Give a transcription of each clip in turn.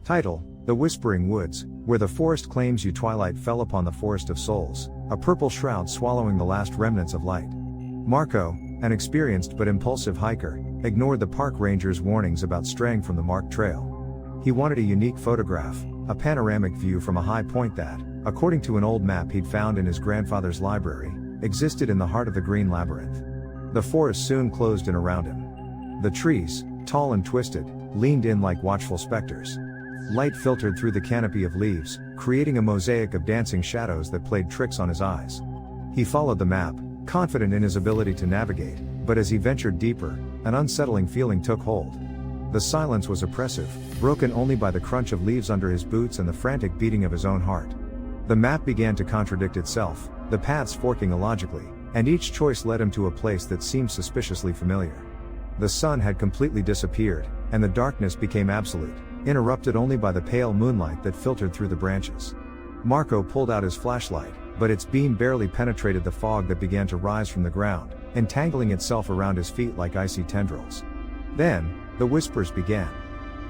Title: The Whispering Woods, where the forest claims you. Twilight fell upon the forest of souls, a purple shroud swallowing the last remnants of light. Marco, an experienced but impulsive hiker, ignored the park ranger's warnings about straying from the marked trail. He wanted a unique photograph, a panoramic view from a high point that, according to an old map he'd found in his grandfather's library, existed in the heart of the Green Labyrinth. The forest soon closed in around him. The trees, tall and twisted, leaned in like watchful specters. Light filtered through the canopy of leaves, creating a mosaic of dancing shadows that played tricks on his eyes. He followed the map, confident in his ability to navigate, but as he ventured deeper, an unsettling feeling took hold. The silence was oppressive, broken only by the crunch of leaves under his boots and the frantic beating of his own heart. The map began to contradict itself, the paths forking illogically, and each choice led him to a place that seemed suspiciously familiar. The sun had completely disappeared, and the darkness became absolute, interrupted only by the pale moonlight that filtered through the branches. Marco pulled out his flashlight, but its beam barely penetrated the fog that began to rise from the ground, entangling itself around his feet like icy tendrils. Then, the whispers began.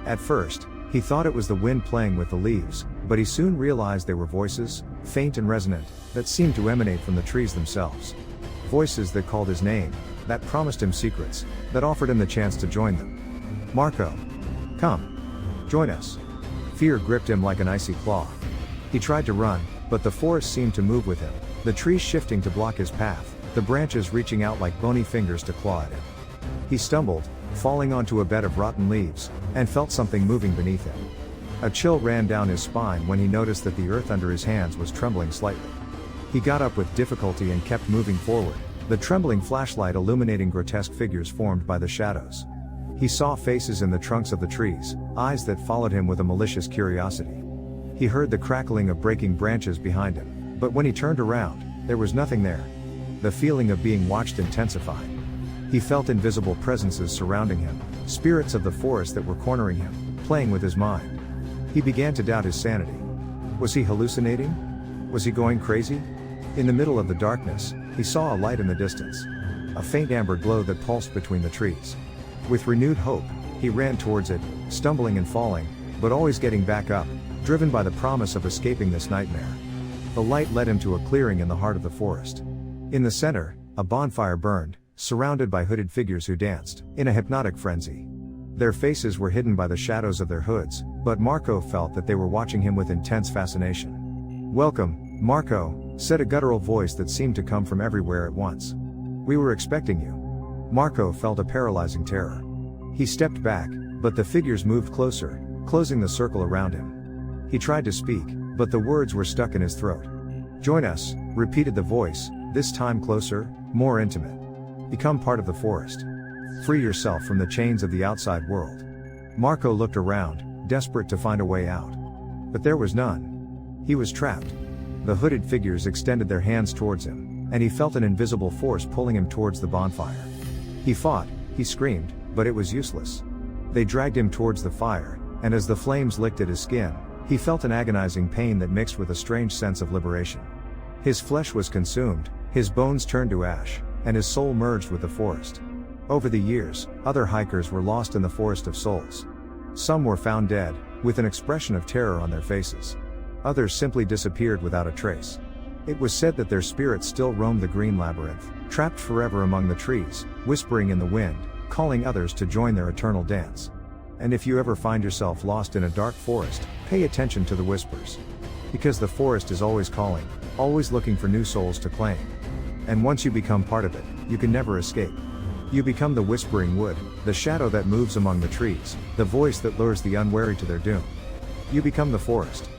At first, he thought it was the wind playing with the leaves, but he soon realized they were voices, faint and resonant, that seemed to emanate from the trees themselves. Voices that called his name, that promised him secrets, that offered him the chance to join them. Marco! Come! Join us! Fear gripped him like an icy claw. He tried to run, but the forest seemed to move with him, the trees shifting to block his path, the branches reaching out like bony fingers to claw at him. He stumbled, falling onto a bed of rotten leaves, and felt something moving beneath him. A chill ran down his spine when he noticed that the earth under his hands was trembling slightly. He got up with difficulty and kept moving forward, the trembling flashlight illuminating grotesque figures formed by the shadows. He saw faces in the trunks of the trees, eyes that followed him with a malicious curiosity. He heard the crackling of breaking branches behind him, but when he turned around, there was nothing there. The feeling of being watched intensified. He felt invisible presences surrounding him, spirits of the forest that were cornering him, playing with his mind. He began to doubt his sanity. Was he hallucinating? Was he going crazy? In the middle of the darkness, he saw a light in the distance. A faint amber glow that pulsed between the trees. With renewed hope, he ran towards it, stumbling and falling, but always getting back up, driven by the promise of escaping this nightmare. The light led him to a clearing in the heart of the forest. In the center, a bonfire burned, surrounded by hooded figures who danced, in a hypnotic frenzy. Their faces were hidden by the shadows of their hoods, but Marco felt that they were watching him with intense fascination. "Welcome, Marco," said a guttural voice that seemed to come from everywhere at once. "We were expecting you." Marco felt a paralyzing terror. He stepped back, but the figures moved closer, closing the circle around him. He tried to speak, but the words were stuck in his throat. "Join us," repeated the voice, this time closer, more intimate. "Become part of the forest. Free yourself from the chains of the outside world." Marco looked around, desperate to find a way out. But there was none. He was trapped. The hooded figures extended their hands towards him, and he felt an invisible force pulling him towards the bonfire. He fought, he screamed, but it was useless. They dragged him towards the fire, and as the flames licked at his skin, he felt an agonizing pain that mixed with a strange sense of liberation. His flesh was consumed, his bones turned to ash, and his soul merged with the forest. Over the years, other hikers were lost in the Forest of Souls. Some were found dead, with an expression of terror on their faces. Others simply disappeared without a trace. It was said that their spirits still roamed the Green Labyrinth, trapped forever among the trees, whispering in the wind, calling others to join their eternal dance. And if you ever find yourself lost in a dark forest, pay attention to the whispers. Because the forest is always calling, always looking for new souls to claim. And once you become part of it, you can never escape. You become the whispering wood, the shadow that moves among the trees, the voice that lures the unwary to their doom. You become the forest.